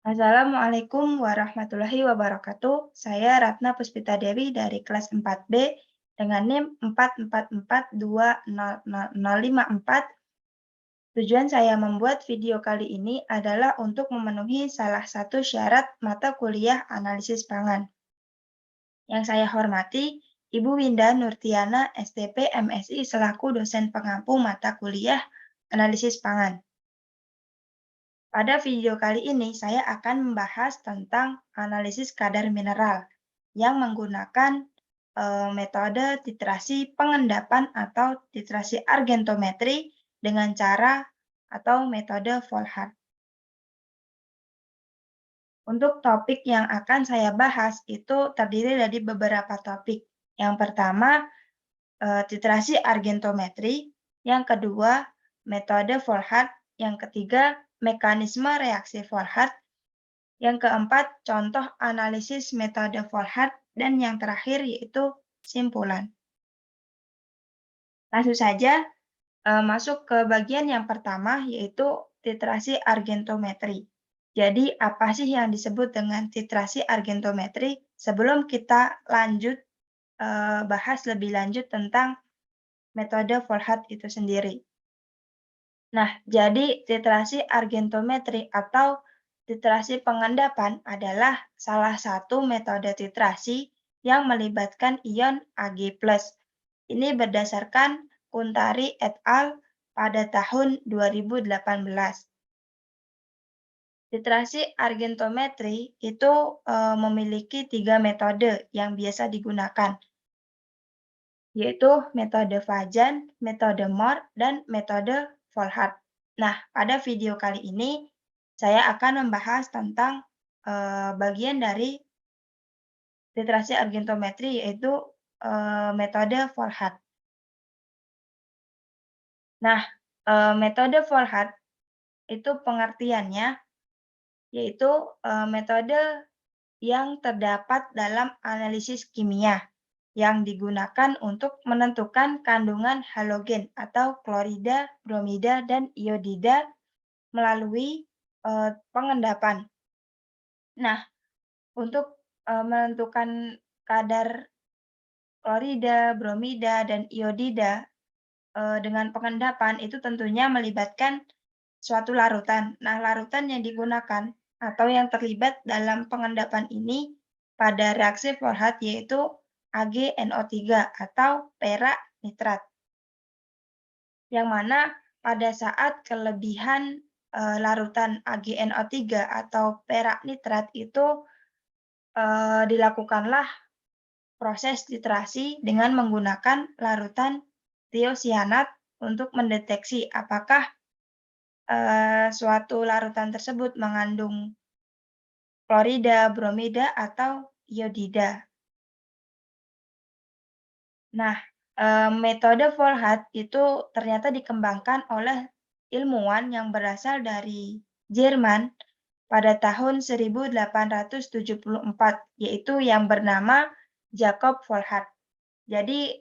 Assalamualaikum warahmatullahi wabarakatuh. Saya Ratna Puspita Dewi dari kelas 4B dengan NIM 444200054. Tujuan saya membuat video kali ini adalah untuk memenuhi salah satu syarat mata kuliah analisis pangan. Yang saya hormati, Ibu Winda Nurtiana, STP MSI selaku dosen pengampu mata kuliah analisis pangan. Pada video kali ini, saya akan membahas tentang analisis kadar mineral yang menggunakan metode titrasi pengendapan atau titrasi argentometri dengan cara atau metode Volhard. Untuk topik yang akan saya bahas itu terdiri dari beberapa topik. Yang pertama, titrasi argentometri. Yang kedua, metode Volhard. Yang ketiga, mekanisme reaksi Volhard. Yang keempat, contoh analisis metode Volhard. Dan yang terakhir yaitu simpulan. Langsung saja masuk ke bagian yang pertama yaitu titrasi argentometri. Jadi apa sih yang disebut dengan titrasi argentometri? Sebelum kita lanjut bahas lebih lanjut tentang metode Volhard itu sendiri. Nah, jadi titrasi argentometri atau titrasi pengendapan adalah salah satu metode titrasi yang melibatkan ion Ag+. Ini berdasarkan Kuntari et al. Pada tahun 2018. Titrasi argentometri itu memiliki 3 metode yang biasa digunakan, yaitu metode Vajan, metode Mohr, dan metode Volhard. Nah, pada video kali ini saya akan membahas tentang bagian dari titrasi argentometri yaitu metode Volhard. Nah, metode Volhard itu pengertiannya yaitu metode yang terdapat dalam analisis kimia yang digunakan untuk menentukan kandungan halogen atau klorida, bromida, dan iodida melalui pengendapan. Nah, untuk menentukan kadar klorida, bromida, dan iodida dengan pengendapan itu tentunya melibatkan suatu larutan. Nah, larutan yang digunakan atau yang terlibat dalam pengendapan ini pada reaksi Volhard yaitu AgNO3 atau perak nitrat. Yang mana pada saat kelebihan larutan AgNO3 atau perak nitrat itu dilakukanlah proses titrasi dengan menggunakan larutan tiosianat untuk mendeteksi apakah suatu larutan tersebut mengandung klorida, bromida, atau iodida. Nah, metode Volhard itu ternyata dikembangkan oleh ilmuwan yang berasal dari Jerman pada tahun 1874, yaitu yang bernama Jakob Volhard. Jadi,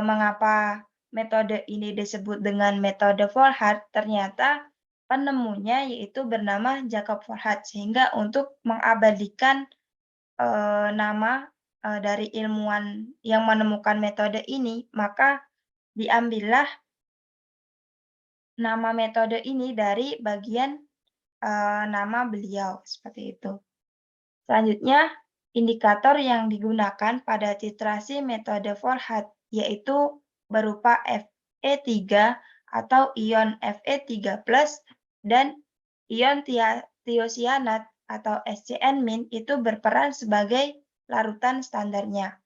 mengapa metode ini disebut dengan metode Volhard? Ternyata penemunya yaitu bernama Jakob Volhard, sehingga untuk mengabadikan nama dari ilmuwan yang menemukan metode ini, maka diambillah nama metode ini dari bagian nama beliau, seperti itu. Selanjutnya, indikator yang digunakan pada titrasi metode Volhard yaitu berupa Fe3 atau ion Fe3+ dan ion tiosianat atau SCN- itu berperan sebagai larutan standarnya.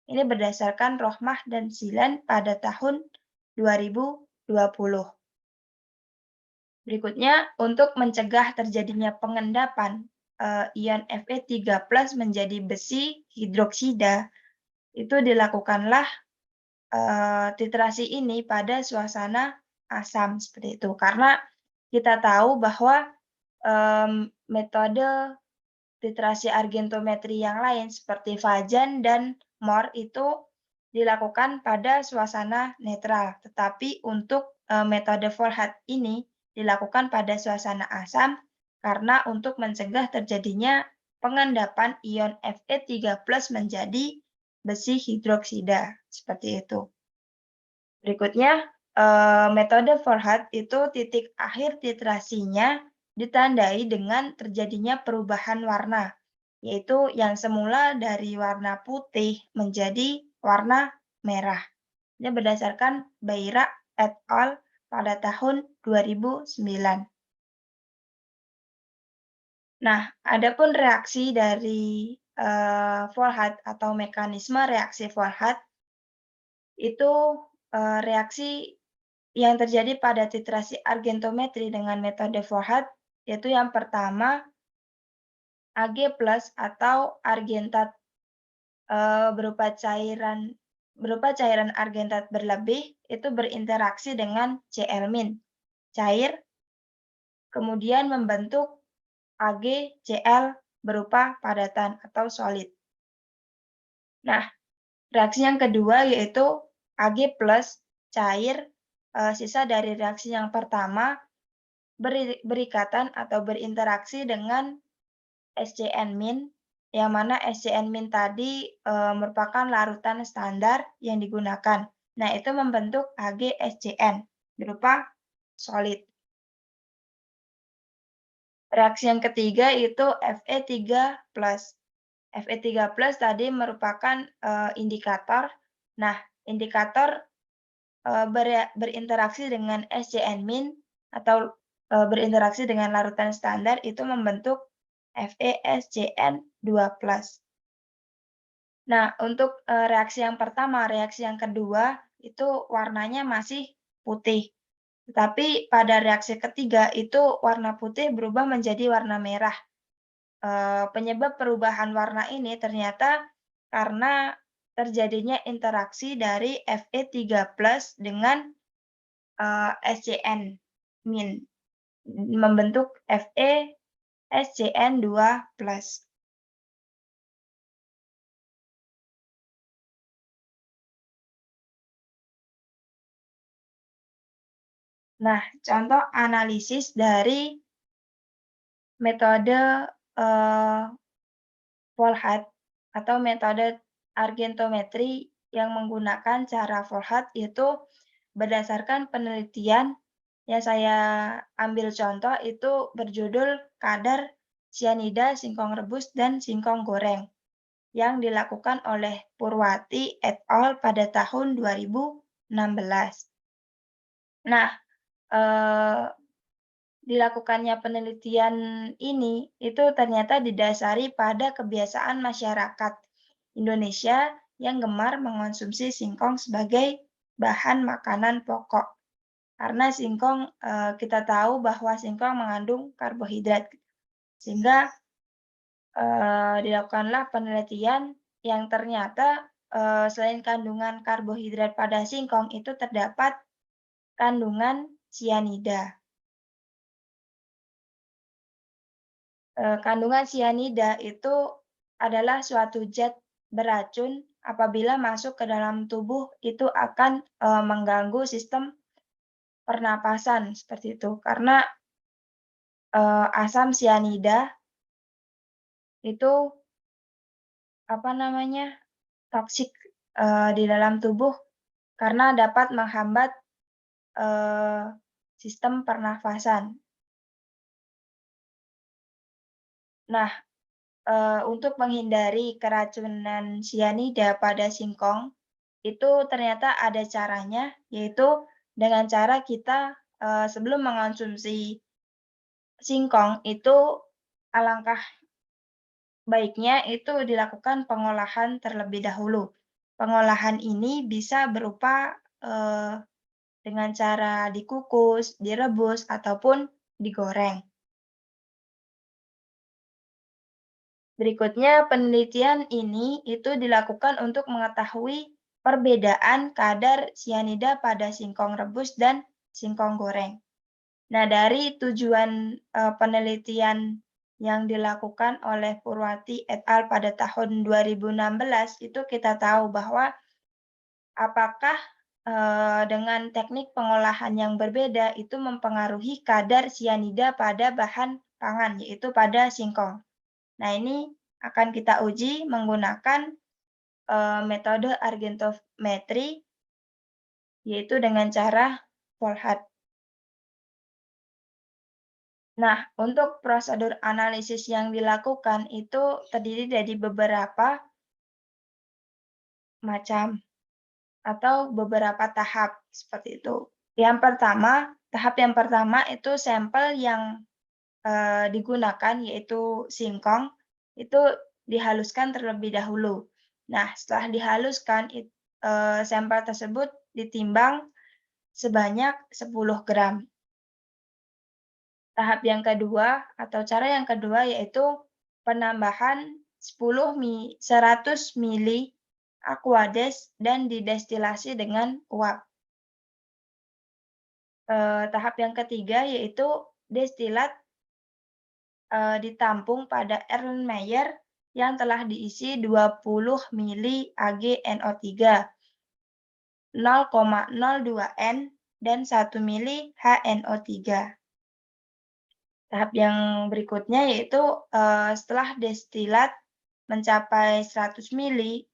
Ini berdasarkan Rohmah dan Zilan pada tahun 2020. Berikutnya, untuk mencegah terjadinya pengendapan ion Fe3+ menjadi besi hidroksida, itu dilakukanlah titrasi ini pada suasana asam seperti itu. Karena kita tahu bahwa metode titrasi argentometri yang lain seperti Vajan dan Mohr itu dilakukan pada suasana netral, tetapi untuk metode Volhard ini dilakukan pada suasana asam karena untuk mencegah terjadinya pengendapan ion Fe3+ menjadi besi hidroksida, seperti itu. Berikutnya, metode Volhat itu titik akhir titrasinya ditandai dengan terjadinya perubahan warna, yaitu yang semula dari warna putih menjadi warna merah. Ini berdasarkan Bayrak et al. Pada tahun 2009. Nah, adapun reaksi dari Volhat atau mekanisme reaksi Volhat itu reaksi yang terjadi pada titrasi argentometri dengan metode Volhat, yaitu yang pertama Ag+ atau argentat berupa cairan argentat berlebih itu berinteraksi dengan Cl-, cair, kemudian membentuk AgCl berupa padatan atau solid. Nah, reaksi yang kedua yaitu Ag+, cair, sisa dari reaksi yang pertama berikatan atau berinteraksi dengan SCN-, yang mana SCN- tadi merupakan larutan standar yang digunakan. Nah, itu membentuk AgSCN berupa solid. Reaksi yang ketiga itu Fe3+. Fe3+ tadi merupakan indikator. Nah, indikator berinteraksi dengan SCN- atau berinteraksi dengan larutan standar itu membentuk FeSCN2+. Nah, untuk reaksi yang pertama, reaksi yang kedua itu warnanya masih putih. Tetapi pada reaksi ketiga itu warna putih berubah menjadi warna merah. Penyebab perubahan warna ini ternyata karena terjadinya interaksi dari Fe3+ dengan SCN-, membentuk FeSCN2+. Nah, contoh analisis dari metode Volhat atau metode argentometri yang menggunakan cara Volhat itu berdasarkan penelitian yang saya ambil contoh itu berjudul kadar sianida singkong rebus dan singkong goreng yang dilakukan oleh Purwati et al. Pada tahun 2016. Nah, dilakukannya penelitian ini itu ternyata didasari pada kebiasaan masyarakat Indonesia yang gemar mengonsumsi singkong sebagai bahan makanan pokok. Karena singkong, kita tahu bahwa singkong mengandung karbohidrat, sehingga dilakukanlah penelitian yang ternyata selain kandungan karbohidrat pada singkong itu terdapat kandungan sianida. Kandungan sianida itu adalah suatu zat beracun apabila masuk ke dalam tubuh itu akan mengganggu sistem pernapasan seperti itu. Karena asam sianida itu toksik di dalam tubuh karena dapat menghambat sistem pernafasan. Nah, untuk menghindari keracunan sianida pada singkong, itu ternyata ada caranya, yaitu dengan cara kita sebelum mengonsumsi singkong itu alangkah baiknya itu dilakukan pengolahan terlebih dahulu. Pengolahan ini bisa berupa dengan cara dikukus, direbus, ataupun digoreng. Berikutnya, penelitian ini itu dilakukan untuk mengetahui perbedaan kadar sianida pada singkong rebus dan singkong goreng. Nah, dari tujuan penelitian yang dilakukan oleh Purwati et al. Pada tahun 2016 itu kita tahu bahwa apakah dengan teknik pengolahan yang berbeda itu mempengaruhi kadar sianida pada bahan pangan, yaitu pada singkong. Nah, ini akan kita uji menggunakan metode argentometri, yaitu dengan cara Volhat. Nah, untuk prosedur analisis yang dilakukan itu terdiri dari beberapa macam atau beberapa tahap seperti itu. Tahap yang pertama itu sampel yang digunakan yaitu singkong itu dihaluskan terlebih dahulu. Nah, setelah dihaluskan sampel tersebut ditimbang sebanyak 10 gram. Tahap yang kedua atau cara yang kedua yaitu penambahan 100 mili Aquades dan didestilasi dengan uap. Tahap yang ketiga yaitu destilat ditampung pada Erlenmeyer yang telah diisi 20 mili AgNO3, 0,02 N, dan 1 mili HNO3. Tahap yang berikutnya yaitu setelah destilat mencapai 100 mili,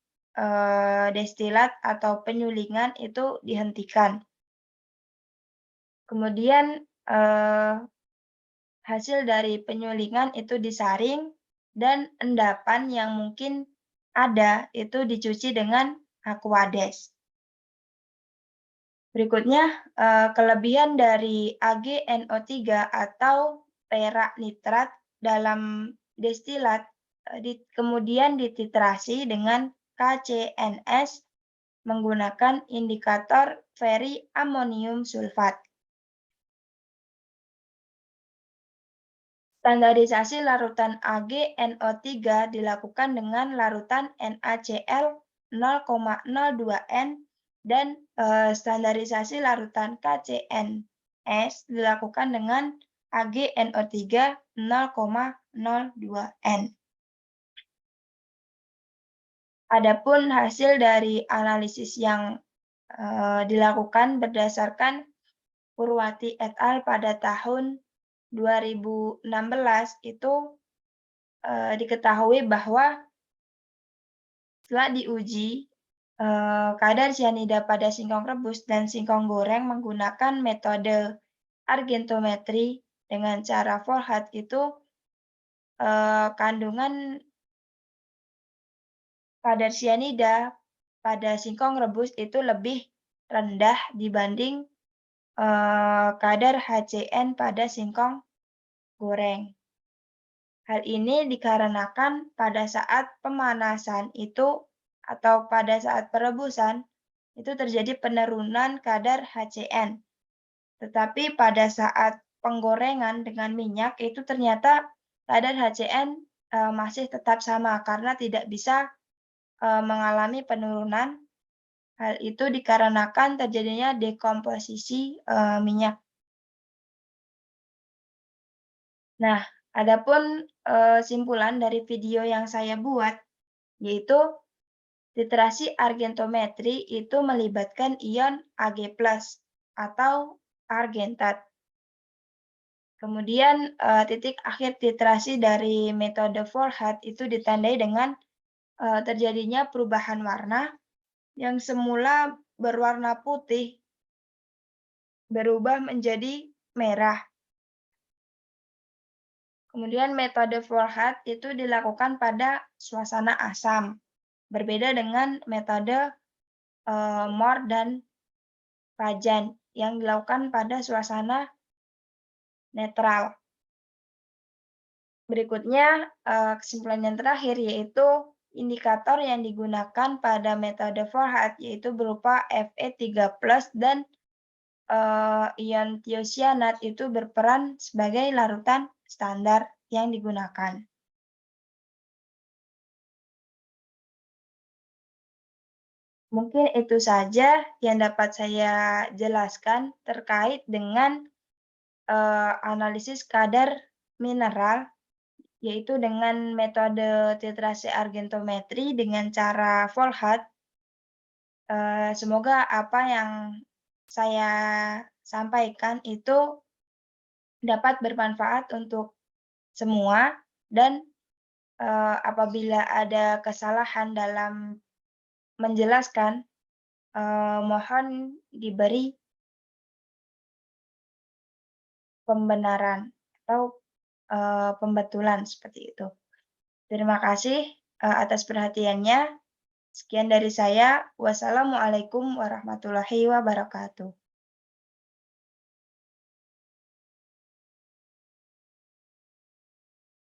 destilat atau penyulingan itu dihentikan. Kemudian hasil dari penyulingan itu disaring dan endapan yang mungkin ada itu dicuci dengan Aquades. Berikutnya, kelebihan dari AgNO3 atau perak nitrat dalam destilat kemudian dititrasi dengan KCNS menggunakan indikator feri-amonium sulfat. Standarisasi larutan AgNO3 dilakukan dengan larutan NaCl 0,02 N dan standarisasi larutan KCNS dilakukan dengan AgNO3 0,02 N. Adapun hasil dari analisis yang dilakukan berdasarkan Purwati et al. Pada tahun 2016 itu diketahui bahwa setelah diuji kadar cyanida pada singkong rebus dan singkong goreng menggunakan metode argentometri dengan cara Volhat itu kandungan kadar cyanida pada singkong rebus itu lebih rendah dibanding kadar HCN pada singkong goreng. Hal ini dikarenakan pada saat pemanasan itu atau pada saat perebusan itu terjadi penurunan kadar HCN. Tetapi pada saat penggorengan dengan minyak itu ternyata kadar HCN masih tetap sama karena tidak bisa mengalami penurunan. Hal itu dikarenakan terjadinya dekomposisi minyak. Nah, adapun simpulan dari video yang saya buat, yaitu titrasi argentometri itu melibatkan ion Ag+ atau argentat. Kemudian titik akhir titrasi dari metode Volhat itu ditandai dengan terjadinya perubahan warna yang semula berwarna putih berubah menjadi merah. Kemudian metode Volhat itu dilakukan pada suasana asam, berbeda dengan metode Mohr dan Pajan yang dilakukan pada suasana netral. Berikutnya, kesimpulan yang terakhir yaitu indikator yang digunakan pada metode Volhat yaitu berupa Fe3+ dan ion thiocyanat itu berperan sebagai larutan standar yang digunakan. Mungkin itu saja yang dapat saya jelaskan terkait dengan analisis kadar mineral, yaitu dengan metode titrasi argentometri dengan cara Volhat. Semoga apa yang saya sampaikan itu dapat bermanfaat untuk semua dan apabila ada kesalahan dalam menjelaskan, mohon diberi pembenaran atau, pembetulan seperti itu. Terima kasih, atas perhatiannya. Sekian dari saya. Wassalamualaikum warahmatullahi wabarakatuh.